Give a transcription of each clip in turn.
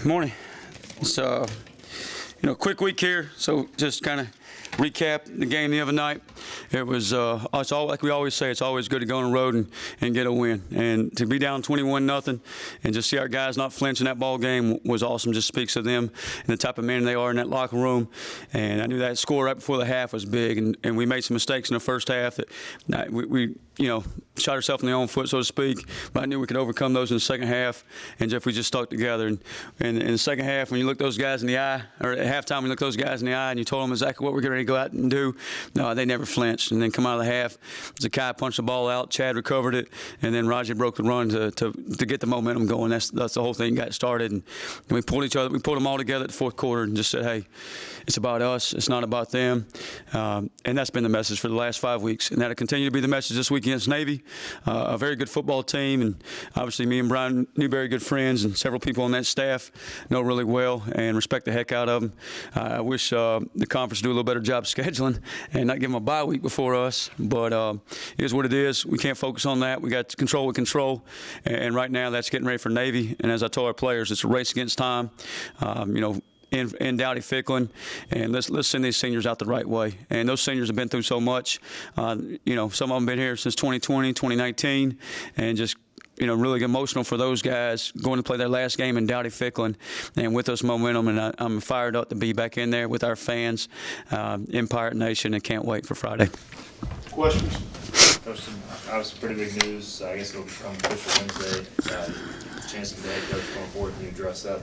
Morning. It's quick week here, so just kind of recap the game the other night. It was it's all like we always say. It's always good to go on the road and get a win, and to be down 21-0 and just see our guys not flinch in that ball game was awesome. Just speaks of them and the type of men they are in that locker room. And I knew that score right before the half was big, and we made some mistakes in the first half that we shot ourselves in the own foot, so to speak. But I knew we could overcome those in the second half, and we just stuck together. And in the second half, when you look those guys in the eye, or at halftime, when you look those guys in the eye and you told them exactly what we're getting ready to go out and do, no, they never flinched. And then come out of the half, Zakai punched the ball out, Chad recovered it, and then Raji broke the run to get the momentum going. That's the whole thing got started. And we pulled them all together at the fourth quarter and just said, hey, it's about us. It's not about them. And that's been the message for the last 5 weeks. And that'll continue to be the message this week against Navy. A very good football team. And obviously me and Brian Newberry, good friends, and several people on that staff know really well and respect the heck out of them. I wish the conference would do a little better job scheduling and not give them a bye week before us. But it is what it is. We can't focus on that. We got to control with control. And right now that's getting ready for Navy. And as I told our players, it's a race against time. In Dowdy Ficklin, and let's send these seniors out the right way. And those seniors have been through so much. Some of them been here since 2020, 2019, and just really emotional for those guys going to play their last game in Dowdy Ficklin, and with us momentum. And I'm fired up to be back in there with our fans in Pirate Nation, and can't wait for Friday. Questions? Obviously, pretty big news. I guess it'll become official Wednesday. Chance to be the head coach going forward. Can you address that?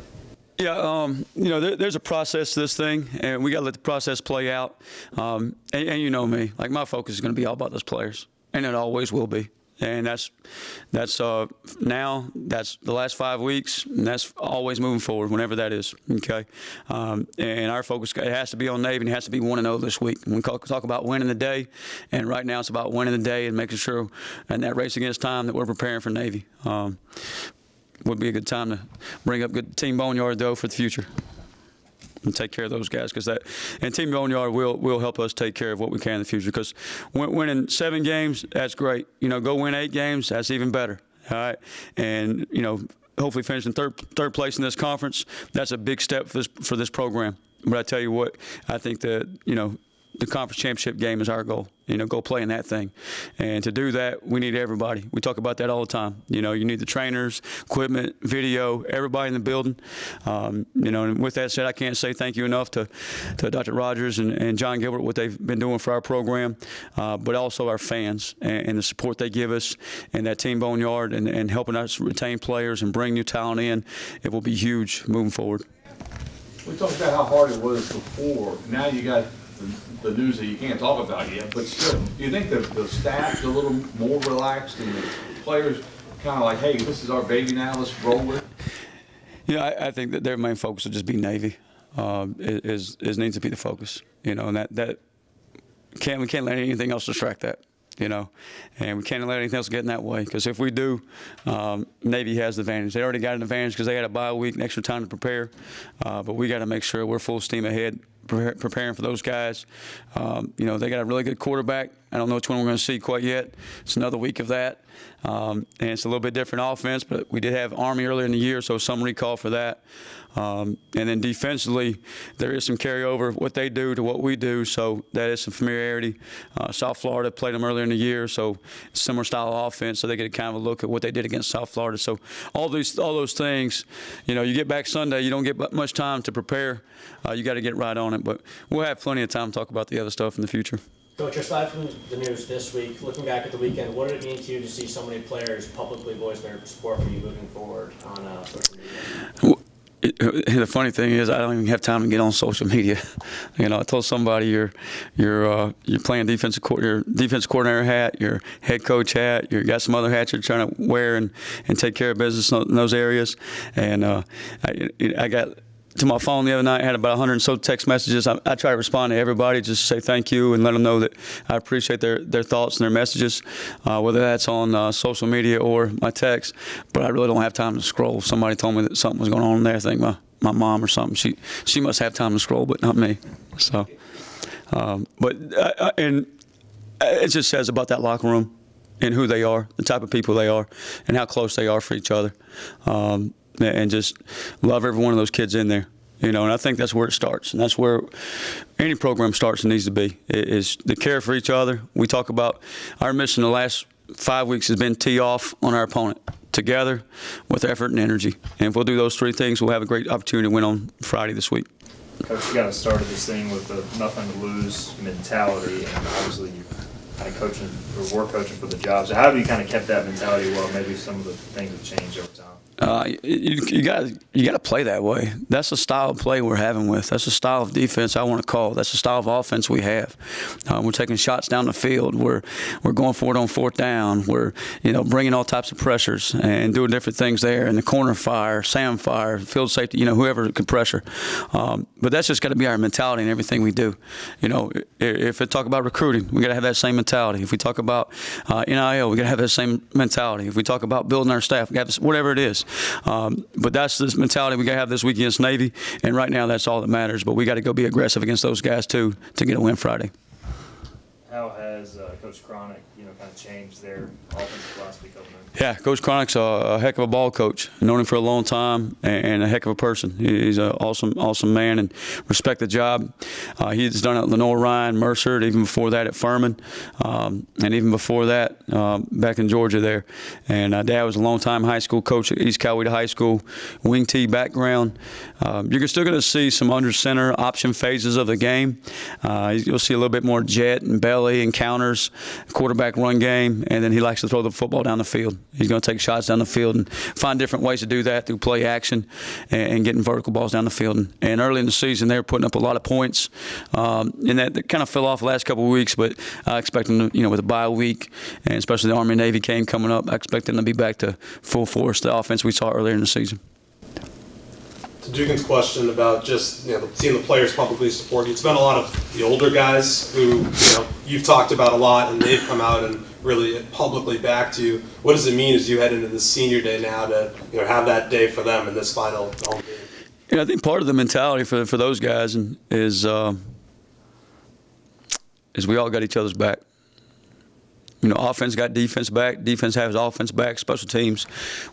Yeah, there's a process to this thing, and we got to let the process play out. And you know me, like my focus is going to be all about those players, and it always will be. And that's now, that's the last 5 weeks, and that's always moving forward, whenever that is. Okay, and our focus, it has to be on Navy, and it has to be 1-0 this week. We talk about winning the day, and right now it's about winning the day and making sure in that race against time that we're preparing for Navy. Would be a good time to bring up good Team Boneyard, though, for the future and take care of those guys, and Team Boneyard will help us take care of what we can in the future, because winning 7 games, that's great. Go win 8 games, that's even better. All right, and hopefully finishing third place in this conference, that's a big step for this program. But I tell you what, I think that the conference championship game is our goal. Go play in that thing. And to do that, we need everybody. We talk about that all the time. You need the trainers, equipment, video, everybody in the building. And with that said, I can't say thank you enough to Dr. Rogers and John Gilbert, what they've been doing for our program, but also our fans and the support they give us, and that Team Boneyard and helping us retain players and bring new talent in. It will be huge moving forward. We talked about how hard it was before. Now you got the news that you can't talk about yet, but still, do you think the staff's a little more relaxed and the players kind of like, hey, this is our baby now, let's roll with it? I think that their main focus will just be Navy. Is needs to be the focus, and that we can't let anything else distract that. And we can't let anything else get in that way, because if we do, Navy has the advantage. They already got an advantage because they had a bye week and extra time to prepare, but we got to make sure we're full steam ahead preparing for those guys. They got a really good quarterback. I don't know which one we're going to see quite yet. It's another week of that. And it's a little bit different offense, but we did have Army earlier in the year, so some recall for that. And then defensively, there is some carryover what they do to what we do, so that is some familiarity. South Florida played them earlier in the year, so similar style of offense, so they get kind of a look at what they did against South Florida. So all those things, you get back Sunday, you don't get much time to prepare. You got to get right on it, but we'll have plenty of time to talk about the other stuff in the future. Coach, aside from the news this week, looking back at the weekend, what did it mean to you to see so many players publicly voice their support for you moving forward on social media? The funny thing is, I don't even have time to get on social media. I told somebody you're playing defensive coordinator hat, your head coach hat, you got some other hats you're trying to wear and take care of business in those areas. And I got to my phone the other night, I had about 100 and so text messages. I try to respond to everybody, just to say thank you and let them know that I appreciate their thoughts and their messages, whether that's on social media or my text. But I really don't have time to scroll. Somebody told me that something was going on there. I think my mom or something. She must have time to scroll, but not me. So, and it just says about that locker room and who they are, the type of people they are, and how close they are for each other. and just love every one of those kids in there. And I think that's where it starts, and that's where any program starts and needs to be, is the care for each other. We talk about our mission the last 5 weeks has been tee off on our opponent together with effort and energy. And if we'll do those three things, we'll have a great opportunity to win on Friday this week. Coach, you got started this thing with the nothing to lose mentality, and obviously you kind of coaching or were coaching for the job. So how have you kind of kept that mentality while maybe some of the things have changed over time? You got to play that way. That's the style of play we're having with. That's the style of defense I want to call. That's the style of offense we have. We're taking shots down the field. We're going for it on fourth down. We're bringing all types of pressures and doing different things there. In the corner fire, Sam fire, field safety. Whoever could pressure. But that's just got to be our mentality in everything we do. If we talk about recruiting, we got to have that same mentality. If we talk about NIL, we got to have that same mentality. If we talk about building our staff, we got whatever it is. But that's this mentality we got to have this week against Navy, and right now that's all that matters. But we got to go be aggressive against those guys too to get a win Friday. How has Coach Cronick, kind of changed their offensive philosophy coming in? Yeah, Coach Cronick's a heck of a ball coach. I've known him for a long time, and a heck of a person. He's an awesome man, and respect the job. He's done it at Lenore Ryan, Mercer, and even before that at Furman, and even before that back in Georgia there. And Dad was a long-time high school coach at East Coweta High School, wing T background. You're still going to see some under center option phases of the game. You'll see a little bit more jet and belly and counters, quarterback run game, and then he likes to throw the football down the field. He's going to take shots down the field and find different ways to do that through play action and getting vertical balls down the field. And early in the season, they were putting up a lot of points, and that kind of fell off the last couple of weeks. But I expect them to, with a bye week, and especially the Army and Navy game coming up, I expect them to be back to full force, the offense we saw earlier in the season. To Dugan's question about just seeing the players publicly support you, it's been a lot of the older guys who you've talked about a lot, and they've come out and really publicly backed you. What does it mean as you head into the senior day now to have that day for them in this final home game? I think part of the mentality for those guys is we all got each other's back. Offense got defense back, defense has offense back, special teams,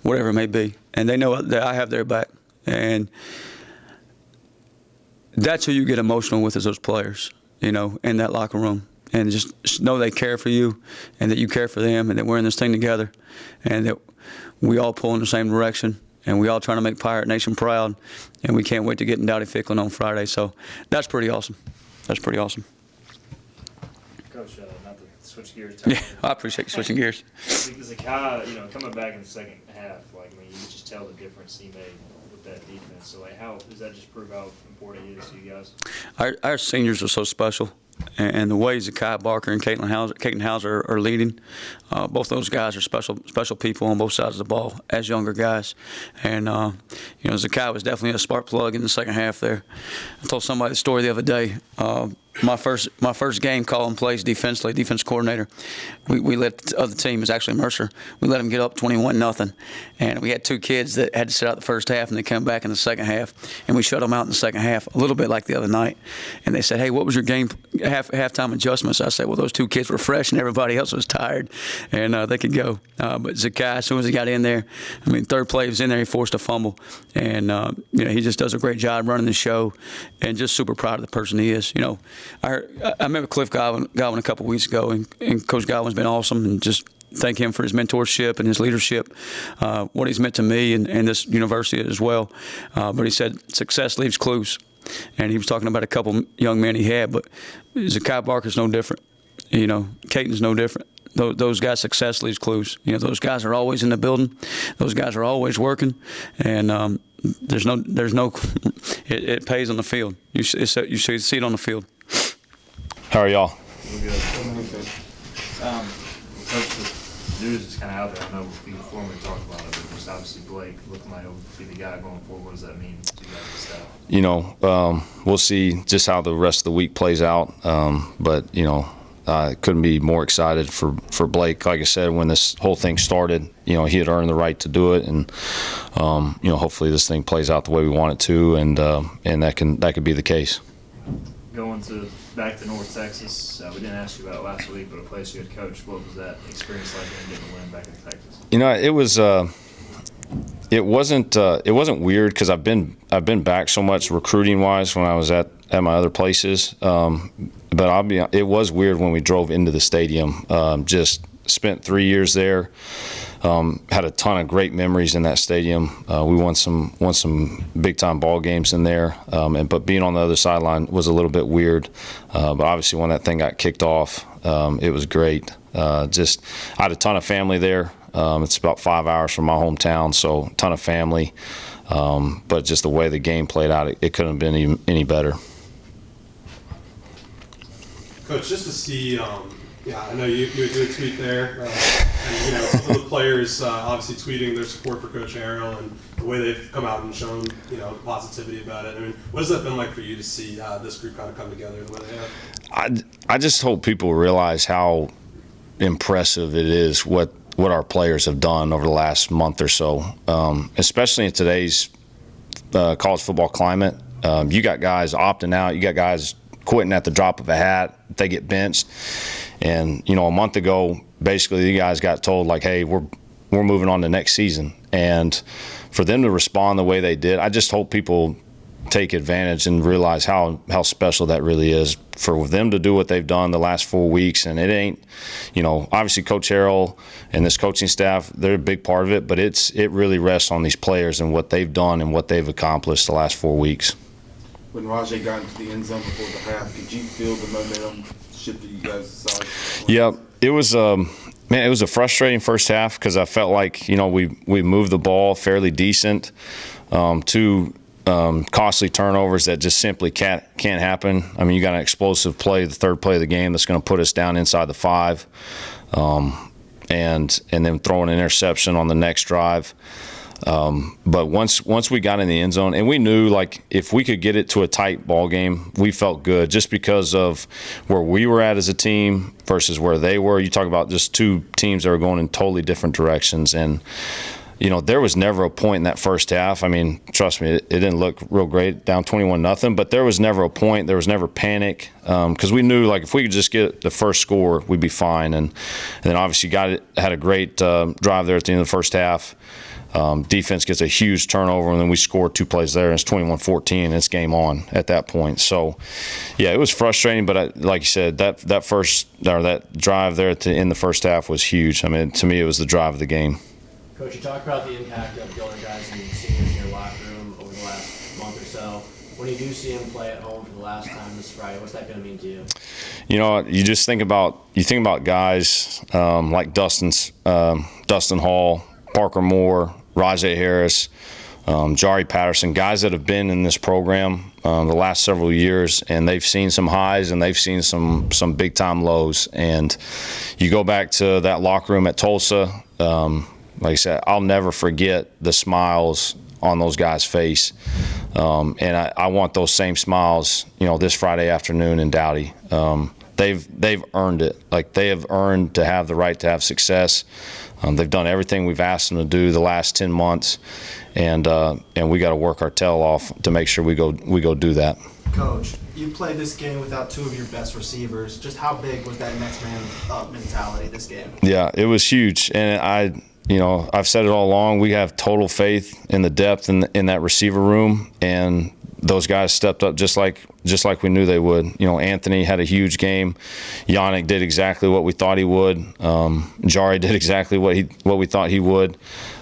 whatever it may be, and they know that I have their back. And that's who you get emotional with is those players, in that locker room. And just know they care for you and that you care for them and that we're in this thing together and that we all pull in the same direction and we all trying to make Pirate Nation proud. And we can't wait to get in Dowdy-Ficklin on Friday. So that's pretty awesome. That's pretty awesome. Coach, not to switch gears. Yeah, I appreciate you switching gears. Zakai, coming back in the second half, you could just tell the difference he made with that defense. So, how does that just prove how important it is to you guys? Our seniors are so special, and the way Zakai Barker and Caden Hauser are leading, both those guys are special people on both sides of the ball as younger guys. And Zakai was definitely a spark plug in the second half there. I told somebody the story the other day. My first game calling plays defensively, defense coordinator. We let the other team, it was actually Mercer, we let them get up 21-0. And we had two kids that had to sit out the first half and they come back in the second half. And we shut them out in the second half, a little bit like the other night. And they said, hey, what was your game halftime adjustments? I said, well, those two kids were fresh and everybody else was tired. And they could go. But Zakai, as soon as he got in there, third play was in there, he forced a fumble. And, he just does a great job running the show and just super proud of the person he is. I met with Cliff Godwin a couple weeks ago, and Coach Godwin's been awesome, and just thank him for his mentorship and his leadership, what he's meant to me and this university as well. But he said success leaves clues, and he was talking about a couple young men he had, but Zakai Barker's no different. Caden's no different. Those guys' success leaves clues. Those guys are always in the building. Those guys are always working, and there's no. It pays on the field. You see it on the field. How are y'all? We're good. Coach, the news is kind of out there. I know before we talked about it, but just obviously Blake looking like he'll be the guy going forward. What does that mean to you guys' staff? We'll see just how the rest of the week plays out. But I couldn't be more excited for Blake. Like I said, when this whole thing started, he had earned the right to do it, and hopefully this thing plays out the way we want it to, and that could be the case. Going back to North Texas, we didn't ask you about it last week, but a place you had coached. What was that experience like in getting a win back in Texas? It was It wasn't weird because I've been back so much recruiting wise when I was at my other places. But it was weird when we drove into the stadium. Just spent 3 years there. Had a ton of great memories in that stadium. We won some big time ball games in there. But being on the other sideline was a little bit weird. But obviously when that thing got kicked off, it was great. I had a ton of family there. It's about 5 hours from my hometown, so a ton of family. But just the way the game played out, it couldn't have been any better. Coach, just to see, I know you did a tweet there, and some of the players obviously tweeting their support for Coach Harrell and the way they've come out and shown positivity about it. I mean, what has that been like for you to see this group kind of come together the way they have? I just hope people realize how impressive it is what our players have done over the last month or so, especially in today's college football climate. You got guys opting out. You got guys quitting at the drop of a hat. They get benched. And, a month ago, basically the guys got told, like, hey, we're moving on to next season. And for them to respond the way they did, I just hope people take advantage and realize how special that really is for them to do what they've done the last 4 weeks. And it ain't, obviously Coach Harrell and this coaching staff, they're a big part of it, but it really rests on these players and what they've done and what they've accomplished the last 4 weeks. When Rajay got into the end zone before the half, could you feel the momentum shift that you guys decided? Yeah, it was it was a frustrating first half because I felt like we moved the ball fairly decent. Two costly turnovers that just simply can't happen. I mean, you got an explosive play, the third play of the game, that's going to put us down inside the 5, and then throwing an interception on the next drive. But once we got in the end zone, and we knew, like, if we could get it to a tight ball game, we felt good just because of where we were at as a team versus where they were. You talk about just two teams that are going in totally different directions. And, there was never a point in that first half. I mean, trust me, it didn't look real great, down 21-0, but there was never a point. There was never panic because we knew, like, if we could just get the first score, we'd be fine. And then obviously had a great drive there at the end of the first half. Defense gets a huge turnover, and then we score 2 plays there, and it's 21-14, and it's game on at that point. So, yeah, it was frustrating, but like you said, that drive there in the first half was huge. I mean, to me, it was the drive of the game. Coach, you talked about the impact of the older guys and seniors in your locker room over the last month or so. When you do see them play at home for the last time this Friday, what's that going to mean to you? You just think about guys like Dustin Hall, Parker Moore, Rajay Harris, Jari Patterson, guys that have been in this program the last several years, and they've seen some highs and they've seen some big time lows. And you go back to that locker room at Tulsa. Like I said, I'll never forget the smiles on those guys' face, and I want those same smiles, this Friday afternoon in Dowdy. They've earned it. Like, they have earned to have the right to have success. They've done everything we've asked them to do the last 10 months, and we got to work our tail off to make sure we go do that. Coach, you played this game without 2 of your best receivers. Just how big was that next man up mentality this game? Yeah, it was huge, and I've said it all along. We have total faith in the depth in that receiver room, and those guys stepped up just like we knew they would. Anthony had a huge game. Yannick did exactly what we thought he would. Jari did exactly what we thought he would.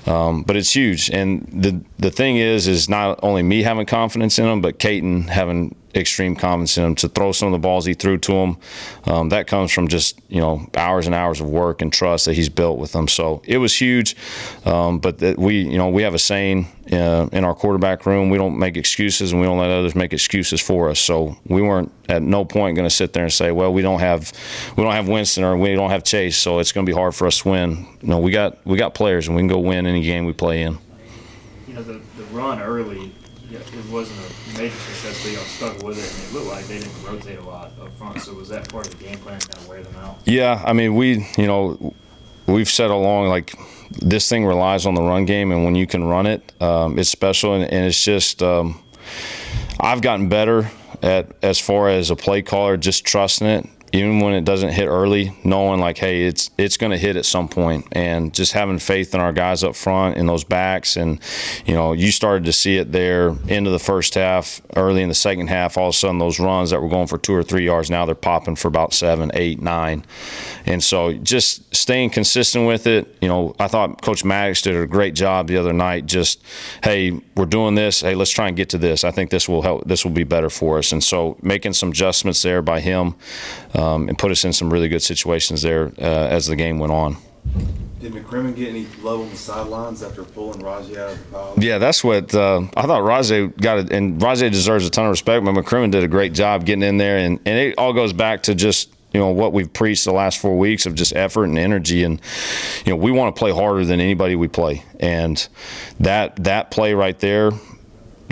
But it's huge. And the thing is not only me having confidence in him, but Caton having extreme confidence in him to throw some of the balls he threw to him. That comes from just hours and hours of work and trust that he's built with them. So it was huge. But we have a saying in our quarterback room: we don't make excuses and we don't let others make excuses for us. So we weren't at no point going to sit there and say, well, we don't have Winston or we don't have Chase, so it's going to be hard for us to win. We got players, and we can go win any game we play in. The run early, it wasn't a major success, but y'all stuck with it, and it looked like they didn't rotate a lot up front. So was that part of the game plan to kind of wear them out? Yeah, I mean, we've said all along, like, this thing relies on the run game, and when you can run it, it's special, and it's just I've gotten better at, as far as a play caller, just trusting it even when it doesn't hit early, knowing like, hey, it's going to hit at some point, and just having faith in our guys up front and those backs. And you started to see it there into the first half, early in the second half. All of a sudden, those runs that were going for 2 or 3 yards, now they're popping for about 7, 8, 9. And so just staying consistent with it. I thought Coach Maddox did a great job the other night. Just, hey, we're doing this. Hey, let's try and get to this. I think this will help. This will be better for us. And so making some adjustments there by him. And put us in some really good situations there as the game went on. Did McCrimmon get any love on the sidelines after pulling Rajay out of the pile? Yeah, that's what I thought. Rajay got it, and Rajay deserves a ton of respect, but McCrimmon did a great job getting in there, and it all goes back to just what we've preached the last 4 weeks of just effort and energy. And we want to play harder than anybody we play, and that play right there,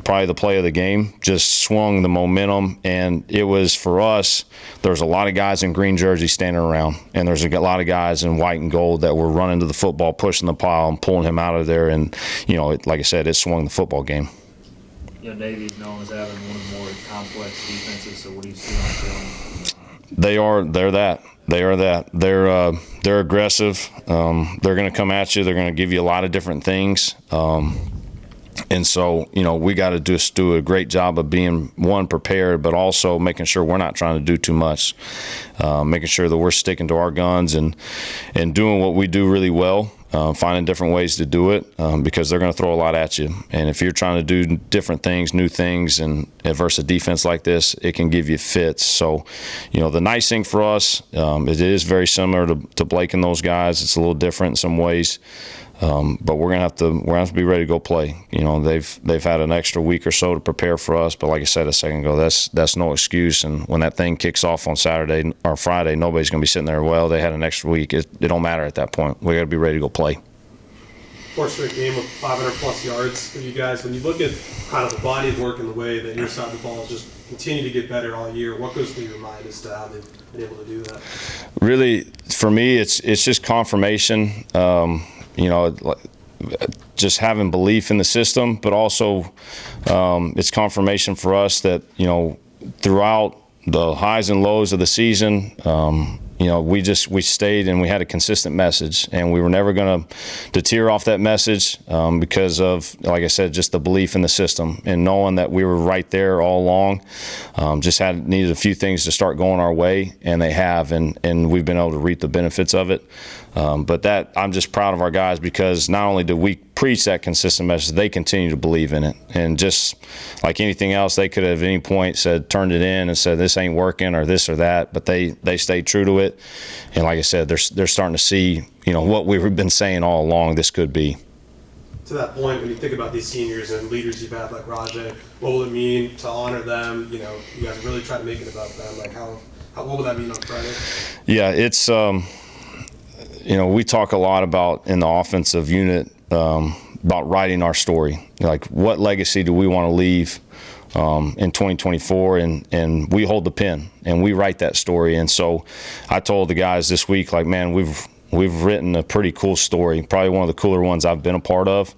probably the play of the game, just swung the momentum. And it was, for us, there's a lot of guys in green jerseys standing around, and there's a lot of guys in white and gold that were running to the football, pushing the pile and pulling him out of there. And like I said, it swung the football game. Navy is known as having one of the more complex defenses, so what do you see on film? They're that. They're aggressive. They're going to come at you. They're going to give you a lot of different things. And so, we got to just do a great job of being, one, prepared, but also making sure we're not trying to do too much, making sure that we're sticking to our guns and doing what we do really well, finding different ways to do it, because they're going to throw a lot at you. And if you're trying to do different things, new things, and versus a defense like this, it can give you fits. So, the nice thing for us, it is very similar to Blake and those guys. It's a little different in some ways. But we're gonna have to be ready to go play. They've had an extra week or so to prepare for us. But like I said a second ago, that's no excuse. And when that thing kicks off on Saturday or Friday, nobody's gonna be sitting there. Well, they had an extra week. It don't matter at that point. We got to be ready to go play. 4th straight game with 500+ yards for you guys. When you look at kind of the body of work and the way that your side of the ball has just continue to get better all year, what goes through your mind as to how they've been able to do that? Really, for me, it's just confirmation. Just having belief in the system, but also it's confirmation for us that, throughout the highs and lows of the season, we stayed and we had a consistent message, and we were never going to tear off that message because of, like I said, just the belief in the system and knowing that we were right there all along. Just needed a few things to start going our way, and they have, and we've been able to reap the benefits of it. But I'm just proud of our guys, because not only did we preach that consistent message, they continue to believe in it. And just like anything else, they could have at any point turned it in and said this ain't working or this or that, but they stayed true to it. And like I said, they're starting to see what we've been saying all along this could be. To that point, when you think about these seniors and leaders you've had like Rajay, what will it mean to honor them? You guys really try to make it about them. Like what will that mean on Friday? Yeah, it's we talk a lot about in the offensive unit about writing our story. Like, what legacy do we want to leave in 2024? And we hold the pen and we write that story. And so I told the guys this week, like, man, we've written a pretty cool story, probably one of the cooler ones I've been a part of,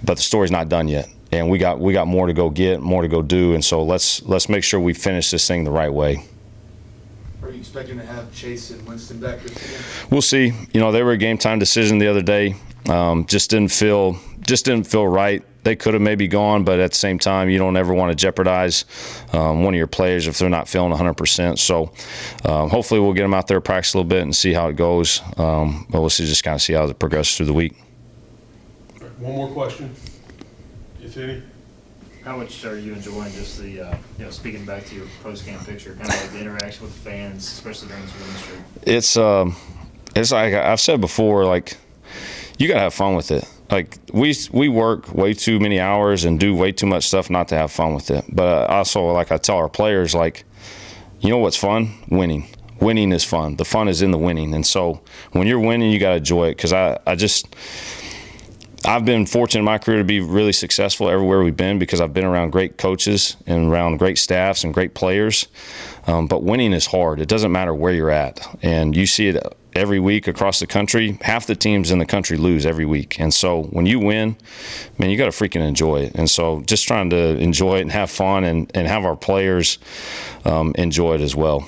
but the story's not done yet. And we got more to go get, more to go do. And so let's make sure we finish this thing the right way. Are you expecting to have Chase and Winston back this again? We'll see. They were a game time decision the other day. Just didn't feel right. They could have maybe gone, but at the same time, you don't ever want to jeopardize one of your players if they're not feeling 100%. So hopefully we'll get them out there, practice a little bit, and see how it goes. But we'll just kind of see how it progresses through the week. All right, one more question, if any. How much are you enjoying just the, speaking back to your post-game picture, kind of like the interaction with the fans, especially during this winning streak? It's like I've said before, like, you got to have fun with it. Like, we work way too many hours and do way too much stuff not to have fun with it. But also, like I tell our players, like, what's fun? Winning. Winning is fun. The fun is in the winning. And so when you're winning, you got to enjoy it, because I've been fortunate in my career to be really successful everywhere we've been, because I've been around great coaches and around great staffs and great players. But winning is hard. It doesn't matter where you're at. And you see it every week across the country. Half the teams in the country lose every week. And so when you win, man, you got to freaking enjoy it. And so just trying to enjoy it and have fun and have our players enjoy it as well.